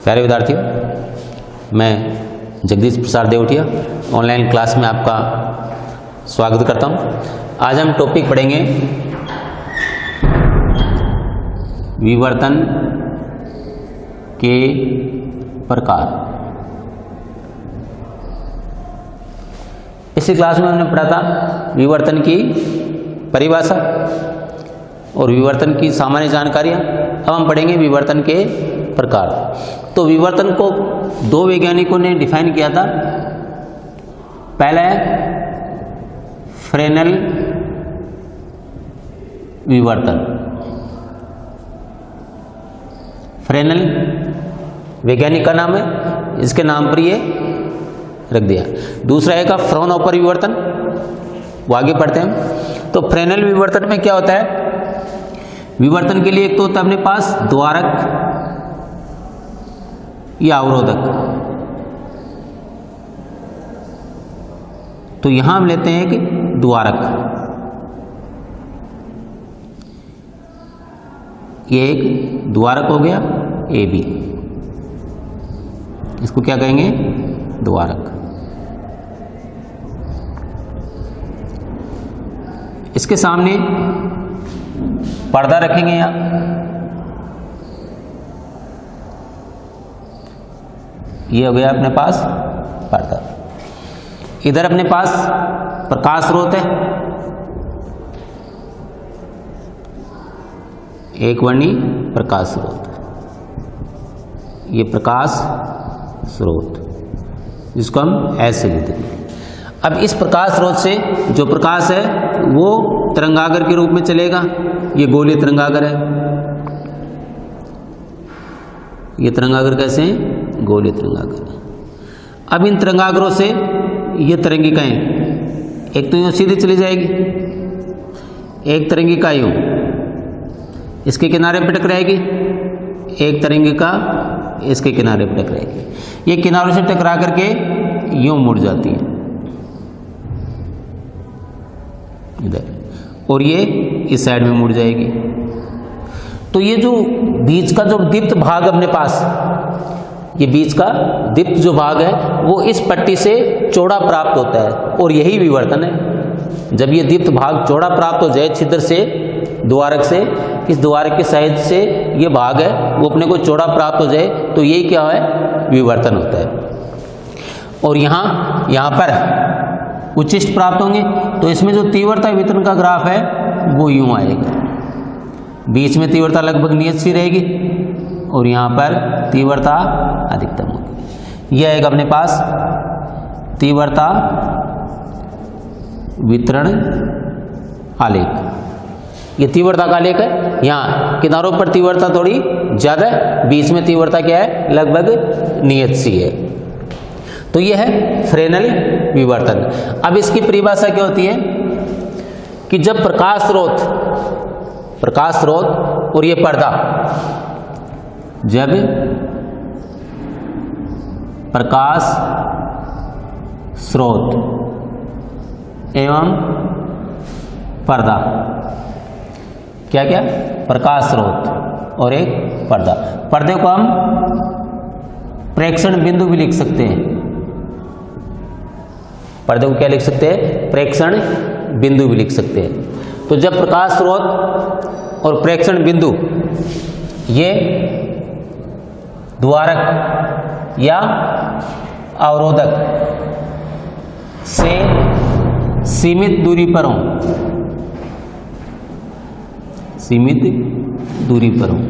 प्यारे विद्यार्थियों, मैं जगदीश प्रसाद देवटिया ऑनलाइन क्लास में आपका स्वागत करता हूं। आज हम टॉपिक पढ़ेंगे विवर्तन के प्रकार। इसी क्लास में हमने पढ़ा था विवर्तन की परिभाषा और विवर्तन की सामान्य जानकारियाँ। अब हम पढ़ेंगे विवर्तन के प्रकार। तो विवर्तन को दो वैज्ञानिकों ने डिफाइन किया था। पहला है फ्रेनेल विवर्तन। फ्रेनेल वैज्ञानिक का नाम है, इसके नाम पर ये रख दिया। दूसरा है का फ्राउनहोफर विवर्तन, वो आगे पढ़ते हैं। तो फ्रेनेल विवर्तन में क्या होता है? विवर्तन के लिए एक तो होता है अपने पास द्वारक या अवरोधक। तो यहां हम लेते हैं कि द्वारक, ये एक द्वारक हो गया ए बी, इसको क्या कहेंगे? द्वारक। इसके सामने पर्दा रखेंगे यहां, ये हो गया अपने पास पर्दा। इधर अपने पास प्रकाश स्रोत है, एक वर्णी प्रकाश स्रोत, ये प्रकाश स्रोत जिसको हम ऐसे लिखते हैं। अब इस प्रकाश स्रोत से जो प्रकाश है वो तरंगागर के रूप में चलेगा। ये गोलीय तरंगागर है, ये तरंगागर कैसे हैं? गोलीय तरंगागर। अब इन तरंगागरों से ये तरंगिकाएं एक तो यूं सीधी चली जाएगी, एक तरंगिका यूं इसके किनारे पे टकराएगी, एक तरंगिका इसके किनारे पे टकराएगी। ये किनारों से टकरा करके यूं मुड़ जाती है इधर, और ये इस साइड में मुड़ जाएगी। तो ये जो बीच का जो दीप्त भाग अपने पास, ये बीच का दीप्त जो भाग है वो इस पट्टी से चौड़ा प्राप्त होता है, और यही विवर्तन है। जब ये दीप्त भाग चौड़ा प्राप्त हो जाए छिद्र से, द्वारक से, इस द्वारक के साइड से ये भाग है वो अपने को चौड़ा प्राप्त हो जाए, तो यही क्या है? विवर्तन होता है। और यहाँ पर उच्चिष्ट प्राप्त होंगे, तो इसमें जो तीव्रता वितरण का ग्राफ है वो यूं आएगा। बीच में तीव्रता लगभग नियत सी रहेगी और यहाँ पर तीव्रता अधिकतम होगी। यह आएगा अपने पास तीव्रता वितरण आलेख। ये तीव्रता का आलेख है। यहाँ किनारों पर तीव्रता थोड़ी ज्यादा है, बीच में तीव्रता क्या है? लगभग नियत सी है। तो यह है फ्रेनेल विवर्तन। अब इसकी परिभाषा क्या होती है कि जब प्रकाश स्रोत और ये पर्दा, जब प्रकाश स्रोत एवं पर्दा, क्या क्या? प्रकाश स्रोत और एक पर्दा। पर्दे को हम प्रेक्षण बिंदु भी लिख सकते हैं। पर्दे को क्या लिख सकते हैं? प्रेक्षण बिंदु भी लिख सकते हैं। तो जब प्रकाश स्रोत और प्रेक्षण बिंदु ये द्वारक या अवरोधक से सीमित दूरी पर हों, सीमित दूरी पर हों,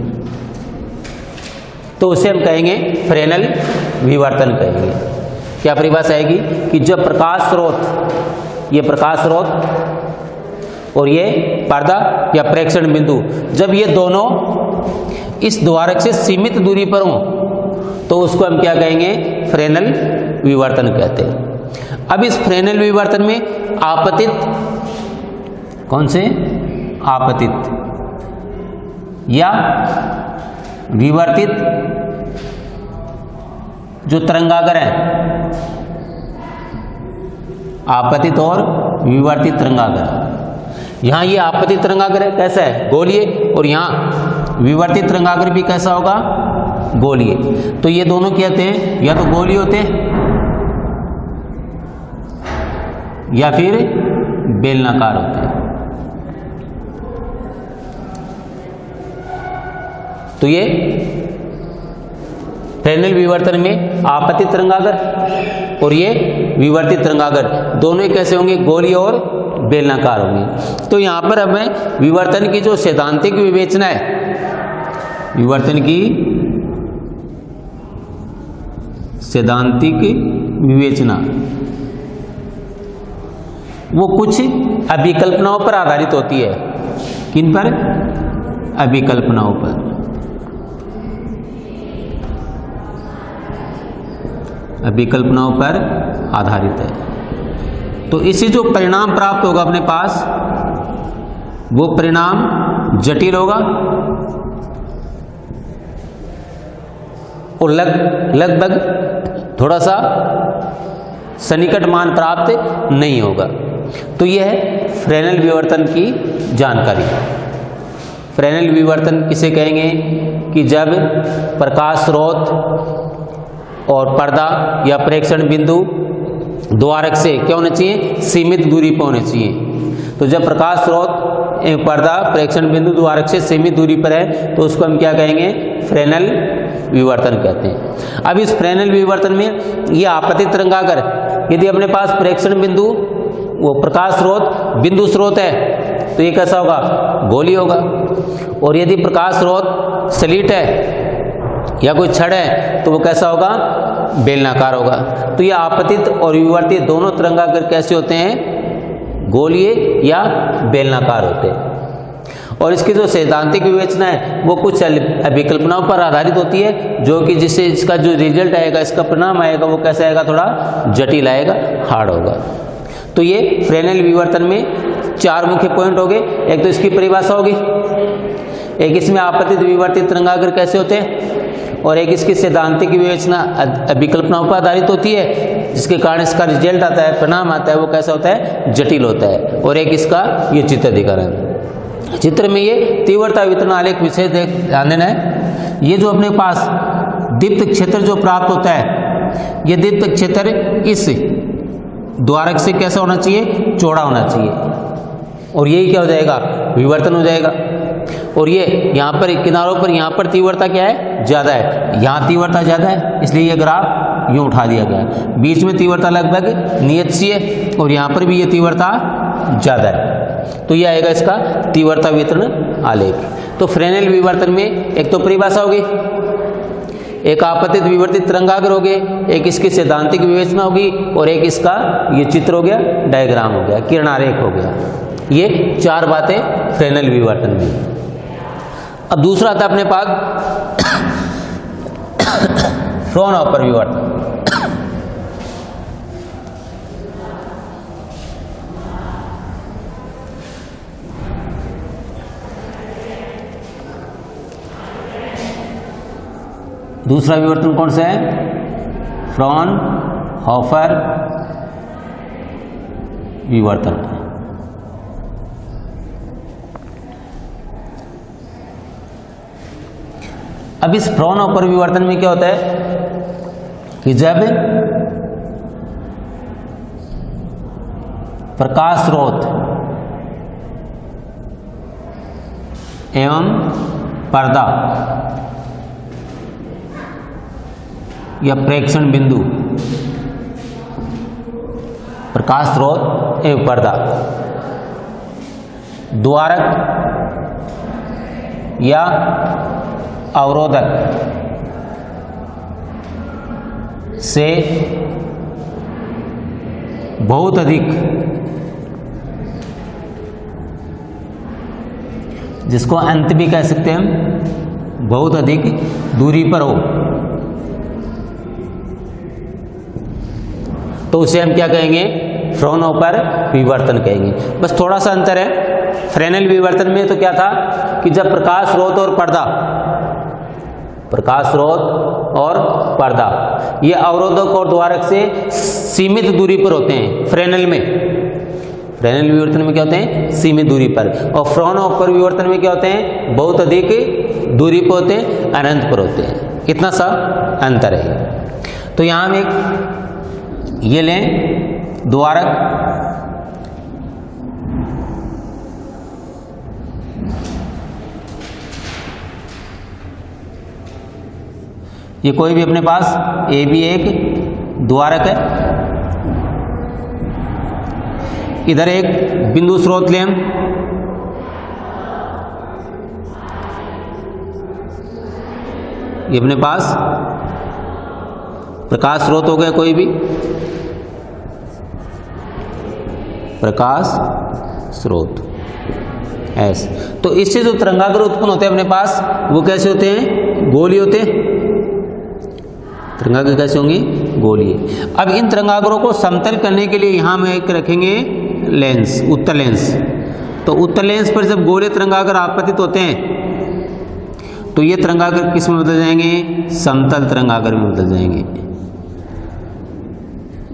तो उसे हम कहेंगे फ्रेनेल विवर्तन कहेंगे। क्या परिभाषा आएगी कि जब प्रकाश स्रोत, ये प्रकाश स्रोत और ये पर्दा या प्रेक्षण बिंदु, जब ये दोनों इस द्वारक से सीमित दूरी पर हों, तो उसको हम क्या कहेंगे? फ्रेनेल विवर्तन कहते हैं। अब इस फ्रेनेल विवर्तन में आपतित, कौन से? आपतित या विवर्तित जो तरंगागर हैं, आपतित और विवर्तित तरंगागर। यहाँ ये आपतित तरंगागर है, कैसा है? गोलीय। और यहाँ विवर्तित तरंगागर भी कैसा होगा? गोलीय। तो ये दोनों क्या होते हैं, या तो गोलीय होते हैं या फिर बेलनाकार होते हैं। तो ये फ्रेनेल विवर्तन में आपतित तरंगागर और ये विवर्तित तरंगागर दोनों कैसे होंगे, गोलीय और बेलनाकार होंगे। तो यहां पर हमें विवर्तन की जो सैद्धांतिक विवेचना है, विवर्तन की सैद्धांतिक विवेचना वो कुछ अभिकल्पनाओं पर आधारित होती है। किन पर, अभिकल्पनाओं पर। अभिकल्पनाओं पर आधारित है। तो इससे जो परिणाम प्राप्त होगा अपने पास, वो परिणाम जटिल होगा और लगभग थोड़ा सा सन्निकट मान प्राप्त नहीं होगा। तो यह है फ्रेनेल विवर्तन की जानकारी। फ्रेनेल विवर्तन किसे कहेंगे कि जब प्रकाश स्रोत और पर्दा या प्रेक्षण बिंदु द्वारक से क्या होना चाहिए, सीमित दूरी पर होने चाहिए। तो जब प्रकाश स्रोत पर्दा प्रेक्षण बिंदु द्वारक से सीमित दूरी पर है तो उसको हम क्या कहेंगे, फ्रेनेल विवर्तन कहते हैं। अब इस फ्रेनेल विवर्तन में ये आपतित तरंगागर, यदि अपने पास प्रेक्षण बिंदु वो प्रकाश स्रोत बिंदु स्रोत है तो ये कैसा होगा, गोलीय होगा। और यदि प्रकाश स्रोत सलीट है या कोई छड़ है तो वो कैसा होगा, बेलनाकार होगा। तो ये आपतित और विवर्तित दोनों तरंगागर कैसे होते हैं, गोलीय या बेलनाकार होते हैं। और इसकी जो सैद्धांतिक विवेचना है वो कुछ अभिकल्पनाओं पर आधारित होती है, जो कि जिससे इसका जो रिजल्ट आएगा, इसका परिणाम आएगा, वो कैसा आएगा, थोड़ा जटिल आएगा, हार्ड होगा। तो ये फ्रेनेल विवर्तन में चार मुख्य पॉइंट हो गए। एक तो इसकी परिभाषा होगी, एक इसमें आपतित विवर्तित तरंगागर कैसे होते हैं, और एक इसकी सैद्धांतिक विवेचना अभिकल्पनाओं पर आधारित होती है, जिसके कारण इसका रिजल्ट आता है, परिणाम आता है, वो कैसा होता है, जटिल होता है। और एक इसका ये चित्राधिकरण। चित्र में ये तीव्रता वितरण आलेख विषय ध्यान देना है। ये जो अपने पास दीप्त क्षेत्र जो प्राप्त होता है, ये दीप्त क्षेत्र इस द्वारक से कैसा होना चाहिए, चौड़ा होना चाहिए। और यही क्या हो जाएगा, विवर्तन हो जाएगा। और ये यहाँ पर किनारों पर यहाँ पर तीव्रता क्या है, ज़्यादा है, यहाँ तीव्रता ज़्यादा है, इसलिए ये ग्राफ यूँ उठा दिया गया। बीच में तीव्रता लगभग नियत सी है और यहाँ पर भी ये तीव्रता ज़्यादा है। तो ये आएगा इसका तीव्रता वितरण आलेख। तो फ्रेनेल विवर्तन में एक तो परिभाषा होगी, एक आपतित विवर्तित तरंगागर हो गए, एक इसकी सैद्धांतिक विवेचना होगी, और एक इसका ये चित्र हो गया, डायग्राम हो गया, किरणारेख हो गया। ये चार बातें फ्रेनेल विवर्तन में। अब दूसरा आता है अपने पास फ्रॉनहोफर विवर्तन। दूसरा विवर्तन कौन सा है, फ्रॉनहोफर विवर्तन। अब इस फ्रॉनहोफर विवर्तन में क्या होता है कि जब प्रकाश स्रोत एवं पर्दा या प्रेक्षण बिंदु, प्रकाश स्रोत एवं पर्दा, द्वारक या अवरोधक से बहुत अधिक, जिसको अंत भी कह सकते हैं हम, बहुत अधिक दूरी पर हो, तो उसे हम क्या कहेंगे, फ्रॉनहोफर विवर्तन कहेंगे। बस थोड़ा सा अंतर है। फ्रेनेल विवर्तन में तो क्या था कि जब प्रकाश स्रोत और पर्दा, प्रकाश स्रोत और पर्दा ये अवरोधक और द्वारक से सीमित दूरी पर होते हैं। फ्रेनेल विवर्तन में क्या होते हैं, सीमित दूरी पर। और फ्रॉनहोफर विवर्तन में क्या होते हैं, बहुत अधिक दूरी पर होते हैं, अनंत पर होते हैं। इतना सा अंतर है। तो यहाँ हम एक ये लें द्वारक, ये कोई भी अपने पास ए बी एक द्वारक है, इधर एक बिंदु स्रोत लें हम, ये अपने पास प्रकाश स्रोत हो गया, कोई भी प्रकाश स्रोत ऐसे। तो इससे जो तरंगाग्र उत्पन्न होते हैं अपने पास वो कैसे होते हैं? गोलीय होते हैं। तरंगाग्र कैसे होंगे? गोलीय। अब इन तरंगाग्रों को समतल करने के लिए यहां हम एक रखेंगे लेंस, उत्तल लेंस। तो उत्तल लेंस पर जब गोलीय तरंगाग्र आपतित होते हैं तो ये तरंगाग्र किस में बदल जाएंगे? समतल तरंगाग्र में बदल जाएंगे।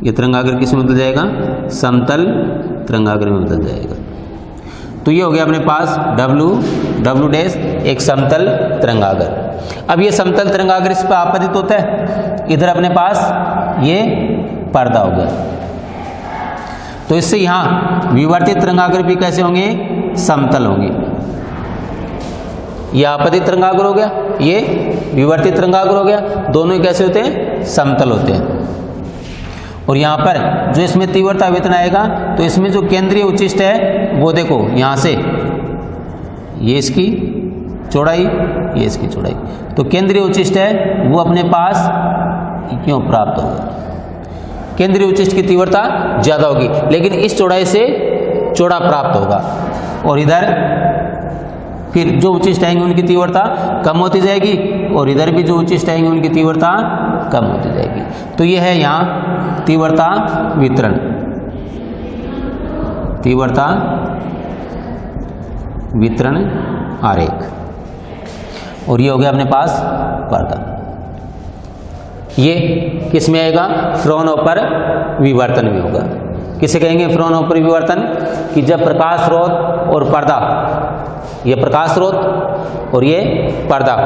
ये तरंगाग्र किस में बदल जाएगा? समतल तरंगाग्र में बदल जाएगा। तो ये हो गया अपने पास W डैश एक समतल तरंगाग्र। अब ये समतल तरंगाग्र इस पर आपतित होता है, इधर अपने पास ये पर्दा हो गया। तो इससे यहां विवर्तित तरंगाग्र भी कैसे होंगे? समतल होंगे। ये आपतित तरंगाग्र हो गया, ये विवर्तित तरंगाग्र हो गया, दोनों ही कैसे होते हैं? समतल होते हैं। और यहाँ पर जो इसमें तीव्रता वेतन आएगा तो इसमें जो केंद्रीय उच्चिष्ट है वो देखो यहाँ से ये इसकी चौड़ाई, ये इसकी चौड़ाई, तो केंद्रीय उच्चिष्ट है वो अपने पास क्यों प्राप्त होगा? केंद्रीय उच्चिष्ट की तीव्रता ज़्यादा होगी लेकिन इस चौड़ाई से चौड़ा प्राप्त होगा। और इधर फिर जो उच्चिष्ट आएंगे उनकी तीव्रता कम होती जाएगी और इधर भी जो उच्चिष्ट आएंगे उनकी तीव्रता कम होती जाएगी। तो ये है यहाँ तीव्रता वितरण, तीव्रता वितरण आरेख। और ये हो गया अपने पास पर्दा। ये किस में आएगा? फ्रोनहोफर विवर्तन में होगा। किसे कहेंगे फ्रोनहोफर विवर्तन? कि जब प्रकाश स्रोत और पर्दा, ये प्रकाश स्रोत और ये पर्दा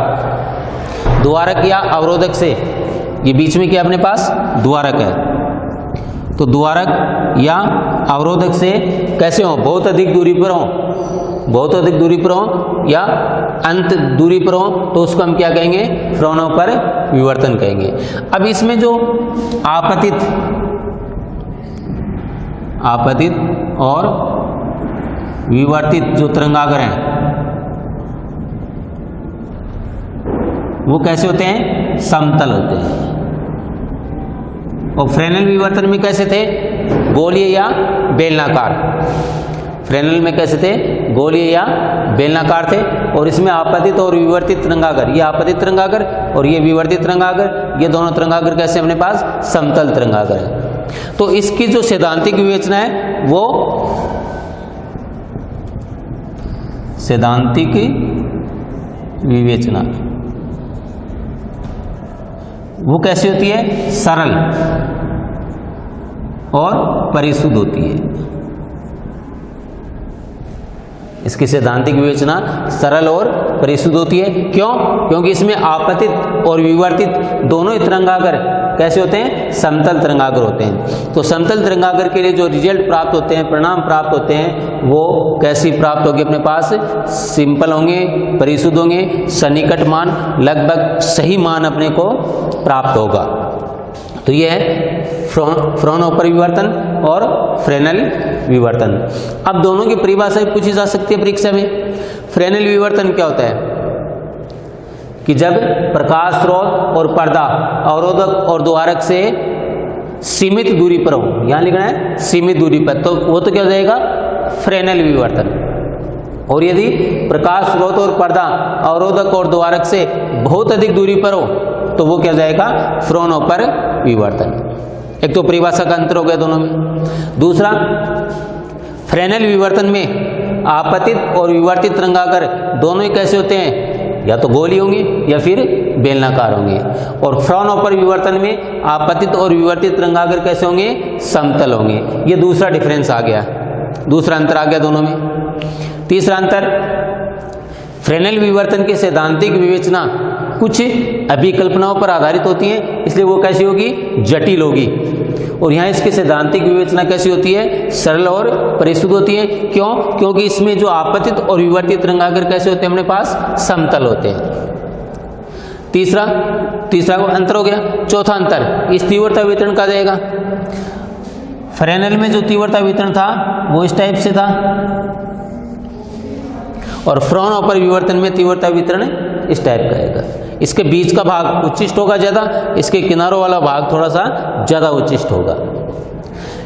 द्वारक या अवरोधक से, ये बीच में क्या अपने पास? द्वारक है। तो द्वारक या अवरोधक से कैसे हो? बहुत अधिक दूरी पर हो, बहुत अधिक दूरी पर हो या अंत दूरी पर हो, तो उसको हम क्या कहेंगे? फ्रोनहोफर विवर्तन कहेंगे। अब इसमें जो आपतित और विवर्तित जो तरंगाग्र हैं वो कैसे होते हैं? समतल होते हैं। और फ्रेनेल विवर्तन में कैसे थे? गोलीय या बेलनाकार। फ्रेनेल में कैसे थे? गोलीय या बेलनाकार थे। और इसमें आपतित और विवर्तित तरंगाग्र, ये आपतित तरंगाग्र और ये विवर्तित तरंगाग्र, ये दोनों तरंगाग्र कैसे अपने पास? समतल तरंगाग्र है। तो इसकी जो सैद्धांतिक विवेचना है वो सैद्धांतिक विवेचना वो कैसी होती है? सरल और परिशुद्ध होती है। इसकी सैद्धांतिक विवेचना सरल और परिशुद्ध होती है। क्यों? क्योंकि इसमें आपतित और विवर्तित दोनों ही तरंगाग्र कैसे होते हैं? समतल तरंगाग्र होते हैं। तो समतल तरंगाग्र के लिए जो रिजल्ट प्राप्त होते हैं, परिणाम प्राप्त होते हैं, वो कैसी प्राप्त होगी अपने पास? सिंपल होंगे, परिशुद्ध होंगे, सन्निकट मान, लगभग सही मान अपने को प्राप्त होगा। तो ये है फ्रोनहोफर विवर्तन और फ्रेनेल विवर्तन। अब दोनों की परिभाषा भी पूछी जा सकती है परीक्षा में। फ्रेनेल विवर्तन क्या होता है? कि जब प्रकाश स्रोत और पर्दा अवरोधक और द्वारक से सीमित दूरी पर हो, यहां लिखना है सीमित दूरी पर, तो वो तो क्या हो जाएगा? फ्रेनेल विवर्तन। और यदि प्रकाश स्रोत और पर्दा अवरोधक और द्वारक से बहुत अधिक दूरी पर हो तो वो क्या हो जाएगा? फ्रोनहोफर विवर्तन। एक तो परिभाषा का अंतर हो गया दोनों में। दूसरा, फ्रेनेल विवर्तन में आपतित और विवर्तित तरंगाग्र दोनों ही कैसे होते हैं? या तो गोलीय होंगे या फिर बेलनाकार होंगे। और फ्रोनहोफर विवर्तन में आपतित और विवर्तित तरंगाग्र कैसे होंगे? समतल होंगे। ये दूसरा डिफरेंस आ गया, दूसरा अंतर आ गया दोनों में। तीसरा अंतर, फ्रेनेल विवर्तन की सैद्धांतिक विवेचना कुछ अभिकल्पनाओं पर आधारित होती हैं, इसलिए वो कैसी होगी, जटिल होगी। और यहाँ इसकी सैद्धांतिक विवेचना कैसी होती है, सरल और परिशुद्ध होती है। क्यों? क्योंकि इसमें जो आपतित और विवर्तित तरंगाग्र कैसे होते हैं, अपने पास समतल होते हैं। तीसरा को अंतर हो गया। चौथा अंतर इस तीव्रता वितरण का जाएगा। फ्रेनेल में जो तीव्रता वितरण था वो इस टाइप से था, और फ्राउनहोफर विवर्तन में तीव्रता वितरण इस टाइप का आएगा। इसके बीच का भाग उच्चिष्ट होगा ज़्यादा, इसके किनारों वाला भाग थोड़ा सा ज़्यादा उच्चिष्ट होगा।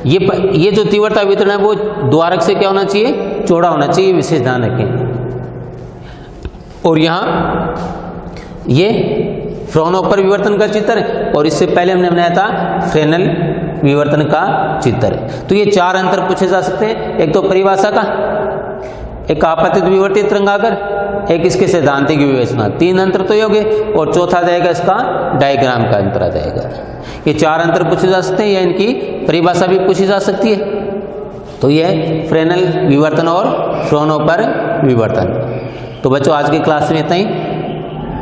ये जो तीव्रता वितरण है वो द्वारक से क्या होना चाहिए, चौड़ा होना चाहिए, विशेष ध्यान रखें। और यहाँ ये फ्राउनहोफर विवर्तन का चित्र है, और इससे पहले हमने बनाया था फ्रेनेल विवर्तन का चित्र है। तो ये 4 अंतर पूछे जा सकते हैं। एक तो परिभाषा का, एक आपतित विवर्तित तरंगाग्र, एक इसके सैद्धांतिक विवेचना, 3 अंतर तो ये हो गए, और चौथा जाएगा इसका डायग्राम का अंतर आ जाएगा। ये 4 अंतर पूछे जा सकते हैं, या इनकी परिभाषा भी पूछी जा सकती है। तो ये फ्रेनेल विवर्तन और फ्राउनहोफर विवर्तन। तो बच्चों आज की क्लास में इतना ही,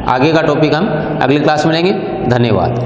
आगे का टॉपिक हम अगली क्लास में लेंगे। धन्यवाद।